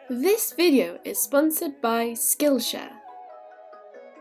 This video is sponsored by Skillshare.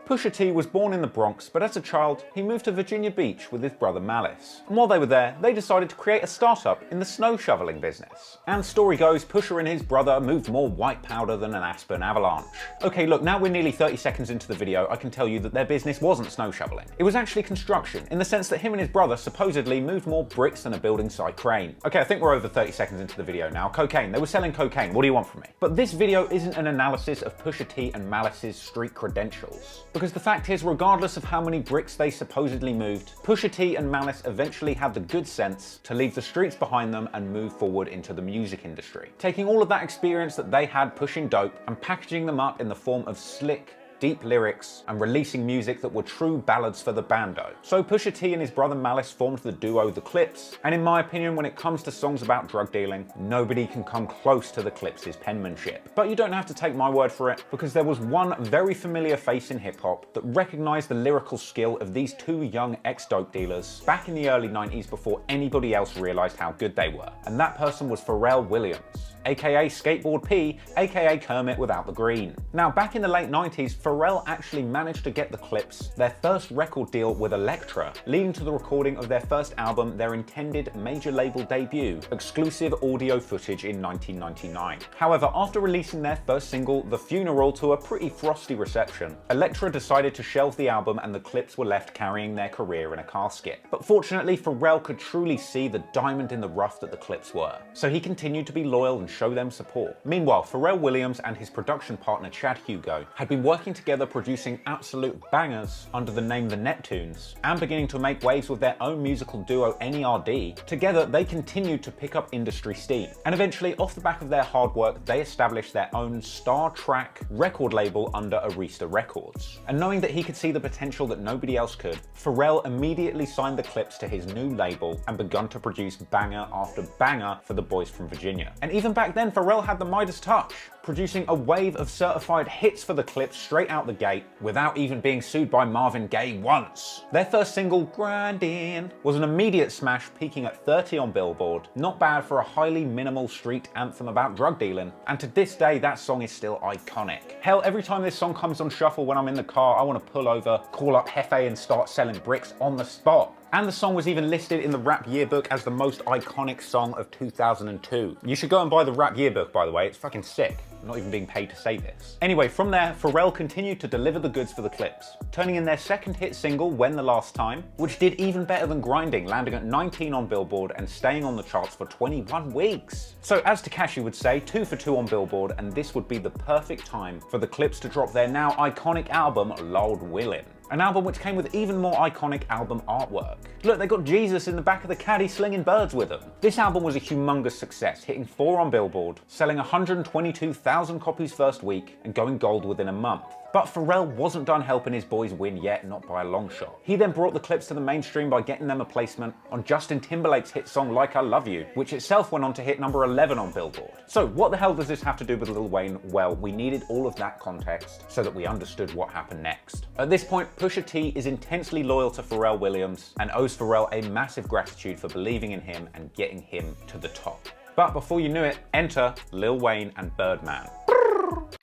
Pusha T was born in the Bronx, but as a child, he moved to Virginia Beach with his brother Malice. And while they were there, they decided to create a startup in the snow shoveling business. And story goes, Pusha and his brother moved more white powder than an Aspen avalanche. Okay, look, now we're nearly 30 seconds into the video, I can tell you that their business wasn't snow shoveling. It was actually construction, in the sense that him and his brother supposedly moved more bricks than a building site crane. Okay, I think we're over 30 seconds into the video now. Cocaine, they were selling cocaine, what do you want from me? But this video isn't an analysis of Pusha T and Malice's street credentials. Because the fact is, regardless of how many bricks they supposedly moved, Pusha T and Malice eventually had the good sense to leave the streets behind them and move forward into the music industry. Taking all of that experience that they had pushing dope and packaging them up in the form of slick, deep lyrics, and releasing music that were true ballads for the bando. So Pusha T and his brother Malice formed the duo The Clips, and in my opinion, when it comes to songs about drug dealing, nobody can come close to The Clips' penmanship. But you don't have to take my word for it, because there was one very familiar face in hip-hop that recognized the lyrical skill of these two young ex-dope dealers back in the early 90s before anybody else realized how good they were. And that person was Pharrell Williams, aka Skateboard P, aka Kermit without the green. Now, back in the late 90s, Pharrell actually managed to get The Clips their first record deal with Elektra, leading to the recording of their first album, their intended major label debut, exclusive audio footage in 1999. However, after releasing their first single, The Funeral, to a pretty frosty reception, Elektra decided to shelve the album and The Clips were left carrying their career in a casket. But fortunately, Pharrell could truly see the diamond in the rough that The Clips were, so he continued to be loyal and show them support. Meanwhile, Pharrell Williams and his production partner Chad Hugo had been working together producing absolute bangers under the name The Neptunes, and beginning to make waves with their own musical duo NERD. Together, they continued to pick up industry steam, and eventually, off the back of their hard work, they established their own Star Track record label under Arista Records. And knowing that he could see the potential that nobody else could, Pharrell immediately signed The Clips to his new label and begun to produce banger after banger for the boys from Virginia. And even back then, Pharrell had the Midas touch, producing a wave of certified hits for The Clips straight out the gate without even being sued by Marvin Gaye once. Their first single, Grindin', was an immediate smash, peaking at 30 on Billboard. Not bad for a highly minimal street anthem about drug dealing, and to this day that song is still iconic. Hell, every time this song comes on shuffle when I'm in the car, I want to pull over, call up Hefe and start selling bricks on the spot. And the song was even listed in the Rap Yearbook as the most iconic song of 2002. You should go and buy the Rap Yearbook, by the way, it's fucking sick. I'm not even being paid to say this. Anyway, from there, Pharrell continued to deliver the goods for The Clips, turning in their second hit single, When the Last Time, which did even better than Grinding, landing at 19 on Billboard and staying on the charts for 21 weeks. So as Tekashi would say, 2 for 2 on Billboard, and this would be the perfect time for The Clips to drop their now iconic album, Lord Willin'. An album which came with even more iconic album artwork. Look, they got Jesus in the back of the caddy slinging birds with them. This album was a humongous success, hitting 4 on Billboard, selling 122,000 copies first week, and going gold within a month. But Pharrell wasn't done helping his boys win yet, not by a long shot. He then brought The Clips to the mainstream by getting them a placement on Justin Timberlake's hit song Like I Love You, which itself went on to hit number 11 on Billboard. So what the hell does this have to do with Lil Wayne? Well, we needed all of that context so that we understood what happened next. At this point, Pusha T is intensely loyal to Pharrell Williams and owes Pharrell a massive gratitude for believing in him and getting him to the top. But before you knew it, enter Lil Wayne and Birdman.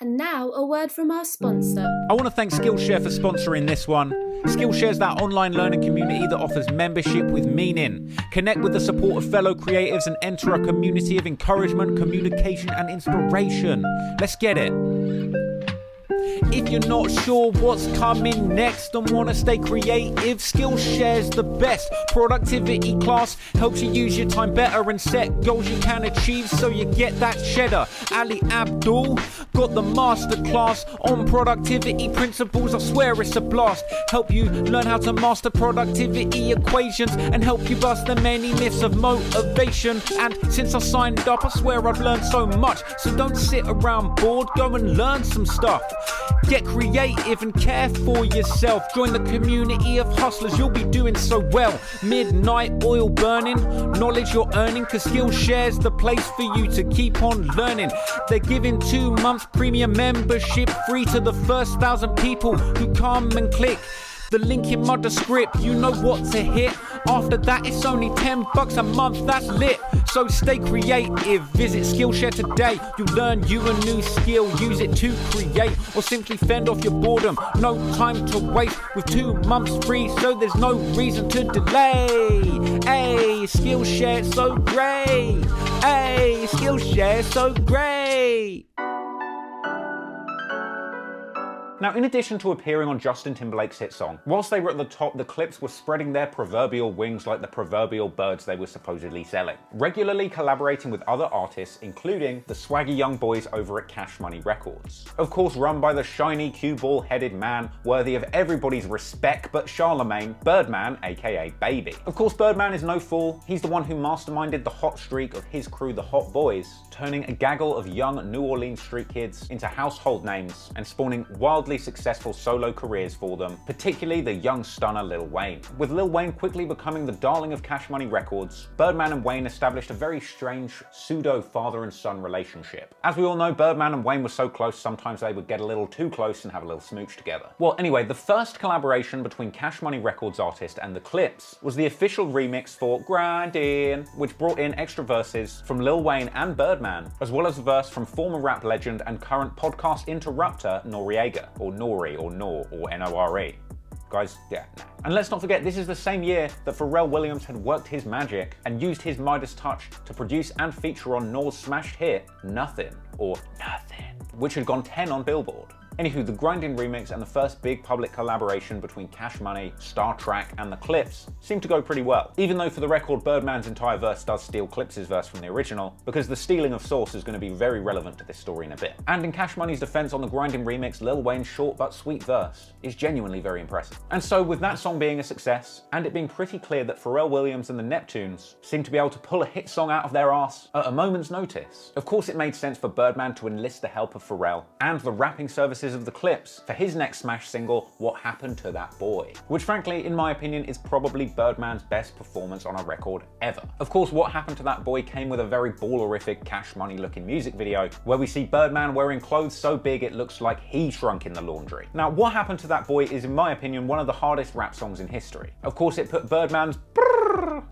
And now a word from our sponsor. I want to thank Skillshare for sponsoring this one. Skillshare is that online learning community that offers membership with meaning. Connect with the support of fellow creatives and enter a community of encouragement, communication and inspiration. Let's get it. If you're not sure what's coming next and want to stay creative, Skillshare's the best productivity class. Helps you use your time better and set goals you can achieve so you get that cheddar. Ali Abdul got the masterclass on productivity principles. I swear it's a blast. Help you learn how to master productivity equations and help you bust the many myths of motivation. And since I signed up, I swear I've learned so much. So don't sit around bored, go and learn some stuff. Get creative and care for yourself. Join the community of hustlers, you'll be doing so well. Midnight oil burning, knowledge you're earning, cause Skillshare's the place for you to keep on learning. They're giving 2 months premium membership free to the first 1,000 people who come and click the link in my description. You know what to hit. After that, it's only $10 a month, that's lit. So stay creative, visit Skillshare today. You learn you a new skill, use it to create, or simply fend off your boredom. No time to waste with 2 months free, so there's no reason to delay. Hey, Skillshare, so great. Hey, Skillshare, so great. Now, in addition to appearing on Justin Timberlake's hit song, whilst they were at the top, the Clips were spreading their proverbial wings like the proverbial birds they were supposedly selling, regularly collaborating with other artists, including the swaggy young boys over at Cash Money Records. Of course, run by the shiny, cue ball-headed man worthy of everybody's respect but Charlemagne, Birdman, aka Baby. Of course, Birdman is no fool. He's the one who masterminded the hot streak of his crew, the Hot Boys, turning a gaggle of young New Orleans street kids into household names and spawning wildly successful solo careers for them, particularly the young stunner Lil Wayne. With Lil Wayne quickly becoming the darling of Cash Money Records, Birdman and Wayne established a very strange pseudo father and son relationship. As we all know, Birdman and Wayne were so close, sometimes they would get a little too close and have a little smooch together. Well, anyway, the first collaboration between Cash Money Records artist and the Clips was the official remix for Grindin', which brought in extra verses from Lil Wayne and Birdman, as well as a verse from former rap legend and current podcast interrupter Noriega, or Nori, or Nor, or N-O-R-E. Guys, yeah, nah. And let's not forget, this is the same year that Pharrell Williams had worked his magic and used his Midas touch to produce and feature on Nor's smashed hit, Nothing, or Nothing, which had gone 10 on Billboard. Anywho, the Grindin' remix and the first big public collaboration between Cash Money, Star Trak, and the Clips seemed to go pretty well. Even though, for the record, Birdman's entire verse does steal Clips' verse from the original, because the stealing of source is going to be very relevant to this story in a bit. And in Cash Money's defense on the Grindin' remix, Lil Wayne's short but sweet verse is genuinely very impressive. And so, with that song being a success, and it being pretty clear that Pharrell Williams and the Neptunes seemed to be able to pull a hit song out of their arse at a moment's notice, of course it made sense for Birdman to enlist the help of Pharrell and the rapping services of the Clips for his next smash single, What Happened to That Boy, which frankly, in my opinion, is probably Birdman's best performance on a record ever. Of course, What Happened to That Boy came with a very ballerific Cash Money looking music video, where we see Birdman wearing clothes so big it looks like he shrunk in the laundry. Now, What Happened to That Boy is, in my opinion, one of the hardest rap songs in history. Of course, it put Birdman's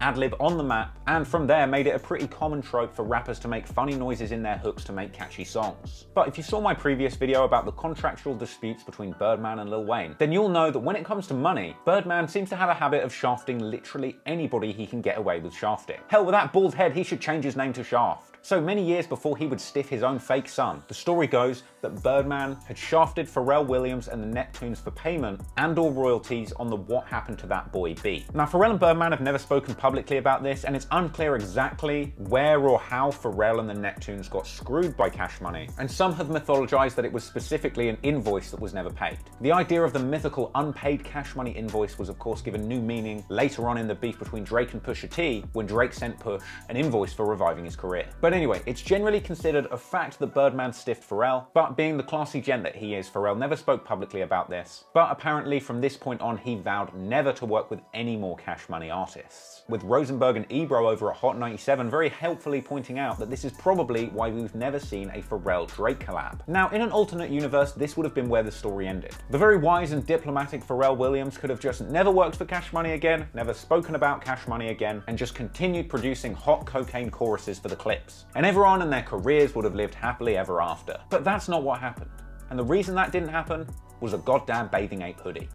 ad-lib on the map, and from there made it a pretty common trope for rappers to make funny noises in their hooks to make catchy songs. But if you saw my previous video about the contractual disputes between Birdman and Lil Wayne, then you'll know that when it comes to money, Birdman seems to have a habit of shafting literally anybody he can get away with shafting. Hell, with that bald head, he should change his name to Shaft. So many years before he would stiff his own fake son, the story goes that Birdman had shafted Pharrell Williams and the Neptunes for payment and/or royalties on the What Happened to That Boy beat. Now, Pharrell and Birdman have never spoken publicly about this, and it's unclear exactly where or how Pharrell and the Neptunes got screwed by Cash Money, and some have mythologized that it was specifically an invoice that was never paid. The idea of the mythical unpaid Cash Money invoice was of course given new meaning later on in the beef between Drake and Pusha T, when Drake sent Push an invoice for reviving his career. But anyway, it's generally considered a fact that Birdman stiffed Pharrell, but being the classy gent that he is, Pharrell never spoke publicly about this. But apparently from this point on, he vowed never to work with any more Cash Money artists, with Rosenberg and Ebro over at Hot 97 very helpfully pointing out that this is probably why we've never seen a Pharrell-Drake collab. Now, in an alternate universe, this would have been where the story ended. The very wise and diplomatic Pharrell Williams could have just never worked for Cash Money again, never spoken about Cash Money again, and just continued producing hot cocaine choruses for the Clips. And everyone and their careers would have lived happily ever after. But that's not what happened. And the reason that didn't happen was a goddamn Bathing Ape hoodie.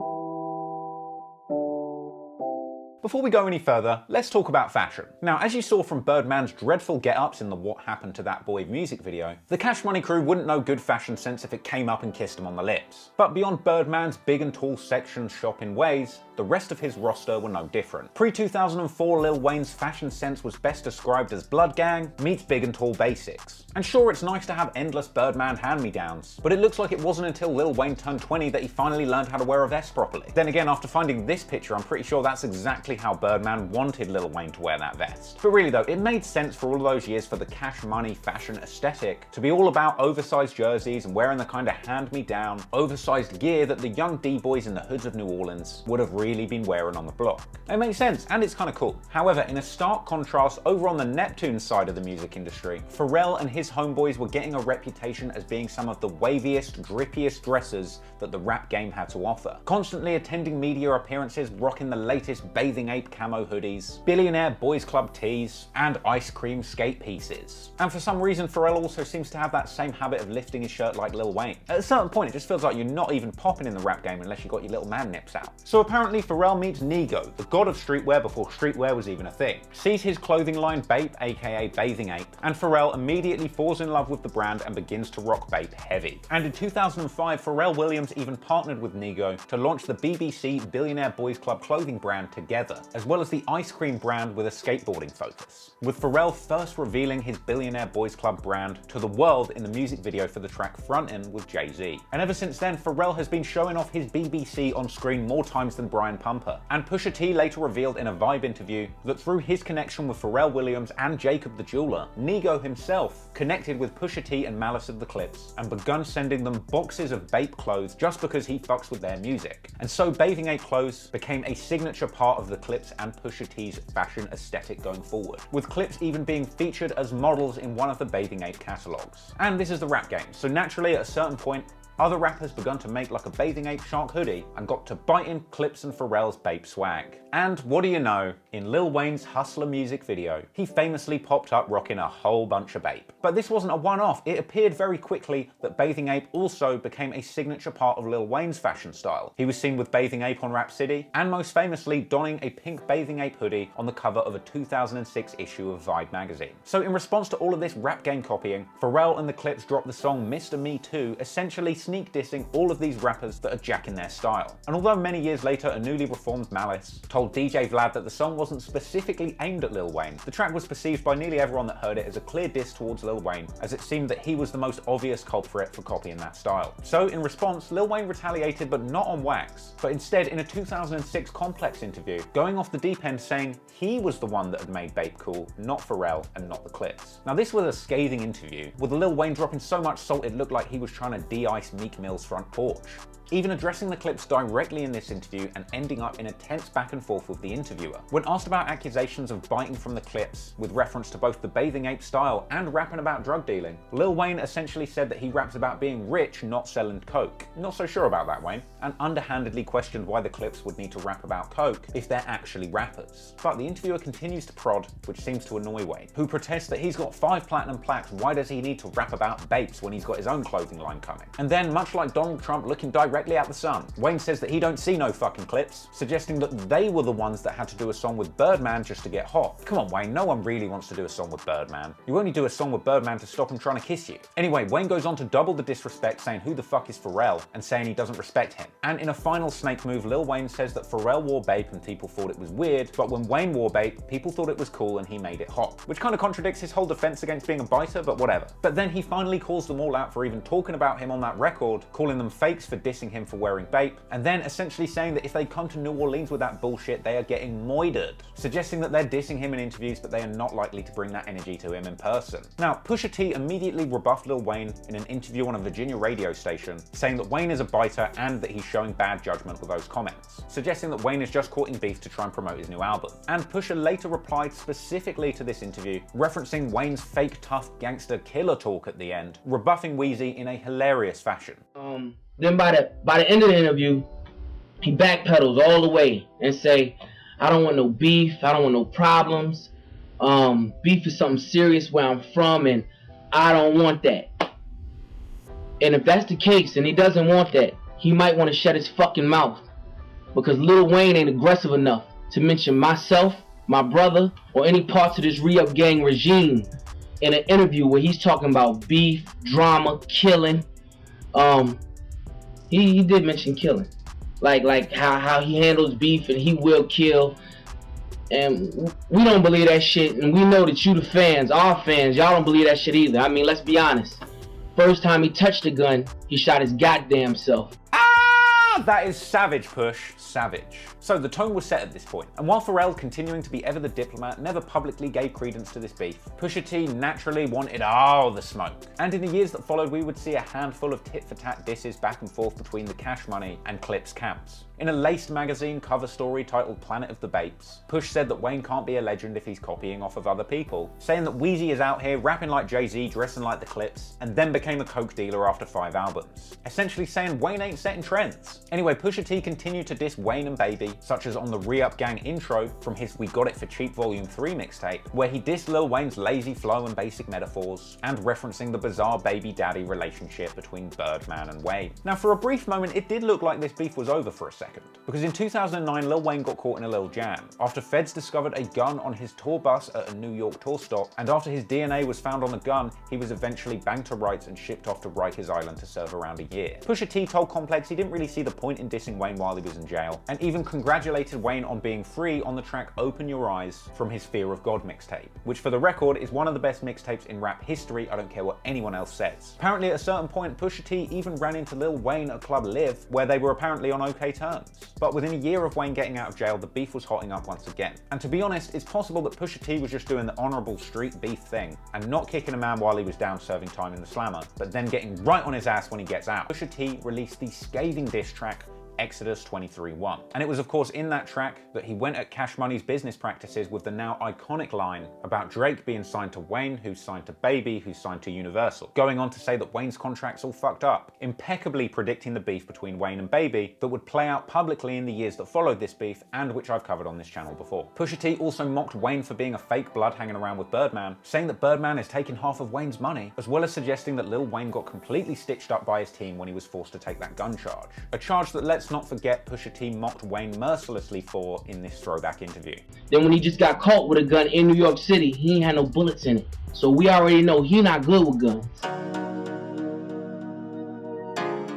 Before we go any further, let's talk about fashion. Now, as you saw from Birdman's dreadful get-ups in the What Happened to That Boy music video, the Cash Money crew wouldn't know good fashion sense if it came up and kissed him on the lips. But beyond Birdman's big and tall sections shopping ways, the rest of his roster were no different. Pre-2004, Lil Wayne's fashion sense was best described as Blood Gang meets big and tall basics. And sure, it's nice to have endless Birdman hand-me-downs, but it looks like it wasn't until Lil Wayne turned 20 that he finally learned how to wear a vest properly. Then again, after finding this picture, I'm pretty sure that's exactly how Birdman wanted Lil Wayne to wear that vest. But really though, it made sense for all of those years for the Cash Money fashion aesthetic to be all about oversized jerseys and wearing the kind of hand-me-down, oversized gear that the young D-boys in the hoods of New Orleans would have really really been wearing on the block. It makes sense, and it's kind of cool. However, in a stark contrast, over on the Neptune side of the music industry, Pharrell and his homeboys were getting a reputation as being some of the waviest, drippiest dressers that the rap game had to offer. Constantly attending media appearances, rocking the latest Bathing Ape camo hoodies, billionaire boys club tees, and ice cream skate pieces. And for some reason, Pharrell also seems to have that same habit of lifting his shirt like Lil Wayne. At a certain point, it just feels like you're not even popping in the rap game unless you got your little man nips out. So apparently Pharrell meets Nigo, the god of streetwear before streetwear was even a thing, sees his clothing line Bape, aka Bathing Ape, and Pharrell immediately falls in love with the brand and begins to rock Bape heavy. And in 2005, Pharrell Williams even partnered with Nigo to launch the BBC Billionaire Boys Club clothing brand together, as well as the ice cream brand with a skateboarding focus, with Pharrell first revealing his Billionaire Boys Club brand to the world in the music video for the track Frontin' with Jay-Z. And ever since then, Pharrell has been showing off his BBC on screen more times than Brian Pumper. And Pusha T later revealed in a Vibe interview that through his connection with Pharrell Williams and Jacob the Jeweler, Nigo himself connected with Pusha T and Malice of the Clips and begun sending them boxes of Bape clothes just because he fucks with their music. And so Bathing Ape clothes became a signature part of the Clips and Pusha T's fashion aesthetic going forward, with Clips even being featured as models in one of the Bathing Ape catalogs. And this is the rap game, so naturally at a certain point, other rappers begun to make like a Bathing Ape shark hoodie and got to biting Clips and Pharrell's Bape swag. And what do you know, in Lil Wayne's Hustler music video, he famously popped up rocking a whole bunch of Bape. But this wasn't a one-off, it appeared very quickly that Bathing Ape also became a signature part of Lil Wayne's fashion style. He was seen with Bathing Ape on Rap City, and most famously donning a pink Bathing Ape hoodie on the cover of a 2006 issue of Vibe magazine. So in response to all of this rap game copying, Pharrell and the Clips dropped the song Mr. Me Too, essentially sneak dissing all of these rappers that are jacking their style. And although many years later a newly reformed Malice told DJ Vlad that the song wasn't specifically aimed at Lil Wayne, the track was perceived by nearly everyone that heard it as a clear diss towards Lil Wayne, as it seemed that he was the most obvious culprit for copying that style. So in response, Lil Wayne retaliated, but not on wax, but instead in a 2006 Complex interview, going off the deep end saying he was the one that had made Bape cool, not Pharrell and not the Clips. Now this was a scathing interview, with Lil Wayne dropping so much salt it looked like he was trying to de-ice Meek Mill's front porch, even addressing the Clips directly in this interview and ending up in a tense back and forth with the interviewer. When asked about accusations of biting from the Clips, with reference to both the Bathing Ape style and rapping about drug dealing, Lil Wayne essentially said that he raps about being rich, not selling coke. Not so sure about that, Wayne, and underhandedly questioned why the Clips would need to rap about coke if they're actually rappers. But the interviewer continues to prod, which seems to annoy Wayne, who protests that he's got 5 platinum plaques, why does he need to rap about Bapes when he's got his own clothing line coming? And then, much like Donald Trump looking directly at the sun, Wayne says that he don't see no fucking Clips, suggesting that they were the ones that had to do a song with Birdman just to get hot. Come on, Wayne, no one really wants to do a song with Birdman. You only do a song with Birdman to stop him trying to kiss you. Anyway, Wayne goes on to double the disrespect, saying who the fuck is Pharrell, and saying he doesn't respect him. And in a final snake move, Lil Wayne says that Pharrell wore Bape and people thought it was weird, but when Wayne wore Bape, people thought it was cool and he made it hot. Which kind of contradicts his whole defense against being a biter, but whatever. But then he finally calls them all out for even talking about him on that record, calling them fakes for dissing him for wearing Bape, and then essentially saying that if they come to New Orleans with that bullshit, they are getting moidered, suggesting that they're dissing him in interviews, but they are not likely to bring that energy to him in person. Now, Pusha T immediately rebuffed Lil Wayne in an interview on a Virginia radio station, saying that Wayne is a biter and that he's showing bad judgment with those comments, suggesting that Wayne is just courting beef to try and promote his new album. And Pusha later replied specifically to this interview, referencing Wayne's fake tough gangster killer talk at the end, rebuffing Weezy in a hilarious fashion. Then by the end of the interview, he backpedals all the way and say, I don't want no beef, I don't want no problems. Beef is something serious where I'm from and I don't want that. And if that's the case and he doesn't want that, he might want to shut his fucking mouth. Because Lil Wayne ain't aggressive enough to mention myself, my brother, or any parts of this re-up gang regime in an interview where he's talking about beef, drama, killing. He did mention killing. Like how he handles beef and he will kill. And we don't believe that shit, and we know that you the fans, our fans, y'all don't believe that shit either. I mean, let's be honest. First time he touched a gun, he shot his goddamn self. Now that is savage, Push, savage. So the tone was set at this point, and while Pharrell, continuing to be ever the diplomat, never publicly gave credence to this beef, Pusha T naturally wanted all the smoke. And in the years that followed, we would see a handful of tit-for-tat disses back and forth between the Cash Money and Clips camps. In a Laced magazine cover story titled Planet of the Bapes, Push said that Wayne can't be a legend if he's copying off of other people, saying that Weezy is out here rapping like Jay-Z, dressing like the Clips, and then became a coke dealer after 5 albums. Essentially saying Wayne ain't setting trends. Anyway, Pusha T continued to diss Wayne and Baby, such as on the Re-Up Gang intro from his We Got It For Cheap Volume 3 mixtape, where he dissed Lil Wayne's lazy flow and basic metaphors, and referencing the bizarre baby-daddy relationship between Birdman and Wayne. Now, for a brief moment, it did look like this beef was over for a second, because in 2009, Lil Wayne got caught in a little jam after feds discovered a gun on his tour bus at a New York tour stop, and after his DNA was found on the gun, he was eventually banged to rights and shipped off to Rikers Island to serve around a year. Pusha T told Complex he didn't really see the point in dissing Wayne while he was in jail, and even congratulated Wayne on being free on the track Open Your Eyes from his Fear of God mixtape, which for the record is one of the best mixtapes in rap history, I don't care what anyone else says. Apparently at a certain point, Pusha T even ran into Lil Wayne at Club Live, where they were apparently on okay terms. But within a year of Wayne getting out of jail, the beef was hotting up once again. And to be honest, it's possible that Pusha T was just doing the honourable street beef thing, and not kicking a man while he was down serving time in the slammer, but then getting right on his ass when he gets out. Pusha T released the scathing diss track Exodus 23:1. And it was of course in that track that he went at Cash Money's business practices with the now iconic line about Drake being signed to Wayne, who's signed to Baby, who's signed to Universal, going on to say that Wayne's contract's all fucked up, impeccably predicting the beef between Wayne and Baby that would play out publicly in the years that followed this beef, and which I've covered on this channel before. Pusha T also mocked Wayne for being a fake blood hanging around with Birdman, saying that Birdman is taking half of Wayne's money, as well as suggesting that Lil Wayne got completely stitched up by his team when he was forced to take that gun charge. A charge that, let's not forget, Pusha T mocked Wayne mercilessly for in this throwback interview. Then when he just got caught with a gun in New York City, he ain't had no bullets in it. So we already know he not good with guns.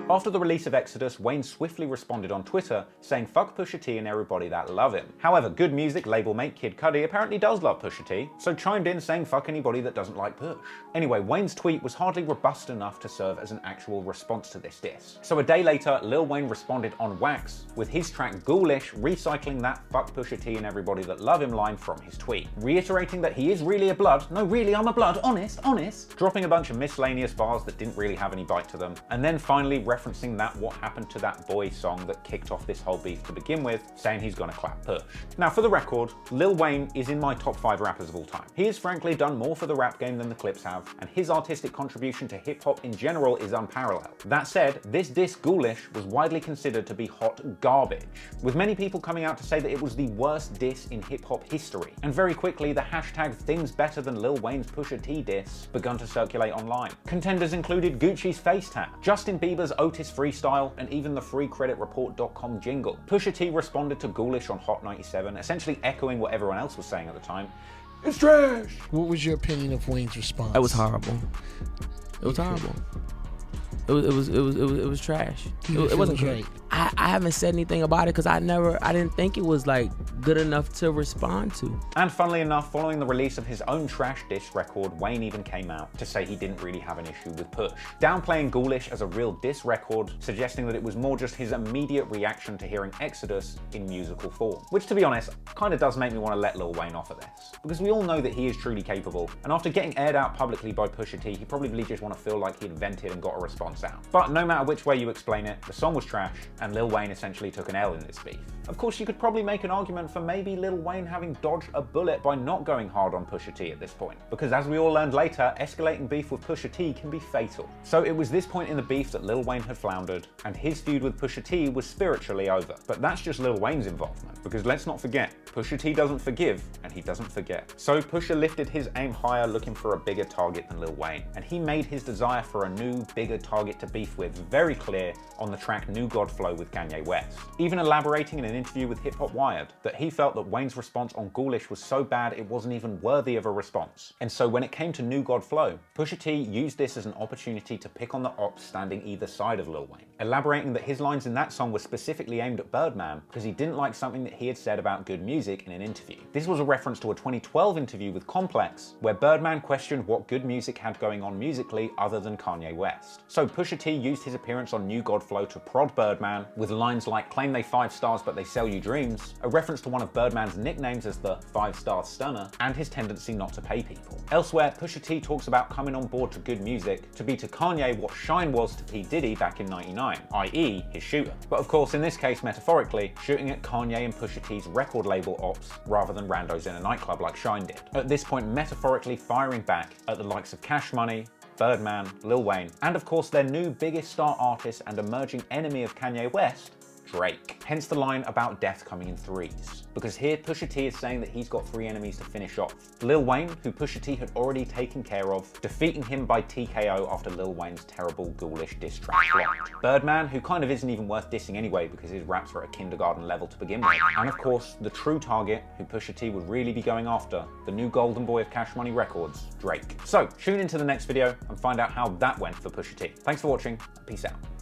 After the release of Exodus, Wayne swiftly responded on Twitter saying fuck Pusha T and everybody that love him. However, Good Music label mate Kid Cudi apparently does love Pusha T, so chimed in saying fuck anybody that doesn't like Push. Anyway, Wayne's tweet was hardly robust enough to serve as an actual response to this diss. So a day later, Lil Wayne responded on Wax with his track Ghoulish, recycling that fuck Pusha T and everybody that love him line from his tweet, reiterating that he is really a blood, no really I'm a blood, honest, dropping a bunch of miscellaneous bars that didn't really have any bite to them, and then finally referencing that What Happened to That Boy song that kicked off this whole beef to begin with, saying he's gonna clap Push. Now for the record, Lil Wayne is in my top 5 rappers of all time. He has frankly done more for the rap game than the Clips have, and his artistic contribution to hip hop in general is unparalleled. That said, this diss Ghoulish was widely considered to be hot garbage, with many people coming out to say that it was the worst diss in hip hop history, and very quickly the hashtag things better than Lil Wayne's Pusha T diss begun to circulate online. Contenders included Gucci's face tat, Justin Bieber's Otis freestyle, and even the freecreditreport.com jingle. Pusha T responded to Ghoulish on Hot 97, essentially echoing what everyone else was saying at the time. It's trash! What was your opinion of Wayne's response? It was horrible. It was horrible. It was trash. It wasn't great. I haven't said anything about it because I didn't think it was like good enough to respond to. And funnily enough, following the release of his own trash diss record, Wayne even came out to say he didn't really have an issue with Push, downplaying Ghoulish as a real diss record, suggesting that it was more just his immediate reaction to hearing Exodus in musical form. Which, to be honest, kind of does make me want to let Lil Wayne off of this, because we all know that he is truly capable, and after getting aired out publicly by Pusha T, he probably just want to feel like he'd vented and got a response out. But no matter which way you explain it, the song was trash, and Lil Wayne essentially took an L in this beef. Of course, you could probably make an argument for maybe Lil Wayne having dodged a bullet by not going hard on Pusha T at this point, because as we all learned later, escalating beef with Pusha T can be fatal. So it was this point in the beef that Lil Wayne had floundered, and his feud with Pusha T was spiritually over. But that's just Lil Wayne's involvement, because let's not forget, Pusha T doesn't forgive, and he doesn't forget. So Pusha lifted his aim higher, looking for a bigger target than Lil Wayne, and he made his desire for a new, bigger target to beef with very clear on the track New God Flow with Kanye West, even elaborating in an interview with Hip Hop Wired that he felt that Wayne's response on Ghoulish was so bad it wasn't even worthy of a response. And so when it came to New God Flow, Pusha T used this as an opportunity to pick on the ops standing either side of Lil Wayne, elaborating that his lines in that song were specifically aimed at Birdman because he didn't like something that he had said about good music in an interview. This was a reference to a 2012 interview with Complex, where Birdman questioned what good music had going on musically other than Kanye West. So Pusha T used his appearance on New God Flow to prod Birdman with lines like "claim they 5 stars but they sell you dreams," a reference to one of Birdman's nicknames as the 5-star stunner, and his tendency not to pay people. Elsewhere, Pusha T talks about coming on board to good music to be to Kanye what Shine was to P. Diddy back in '99, i.e. his shooter. But of course, in this case, metaphorically, shooting at Kanye and Pusha T's record label ops rather than randos in a nightclub like Shine did. At this point, metaphorically firing back at the likes of Cash Money, Birdman, Lil Wayne, and of course their new biggest star artist and emerging enemy of Kanye West, Drake. Hence the line about death coming in threes. Because here Pusha T is saying that he's got 3 enemies to finish off. Lil Wayne, who Pusha T had already taken care of, defeating him by TKO after Lil Wayne's terrible Ghoulish diss track flopped. Birdman, who kind of isn't even worth dissing anyway because his raps are at a kindergarten level to begin with. And of course, the true target, who Pusha T would really be going after, the new golden boy of Cash Money Records, Drake. So, tune into the next video and find out how that went for Pusha T. Thanks for watching, peace out.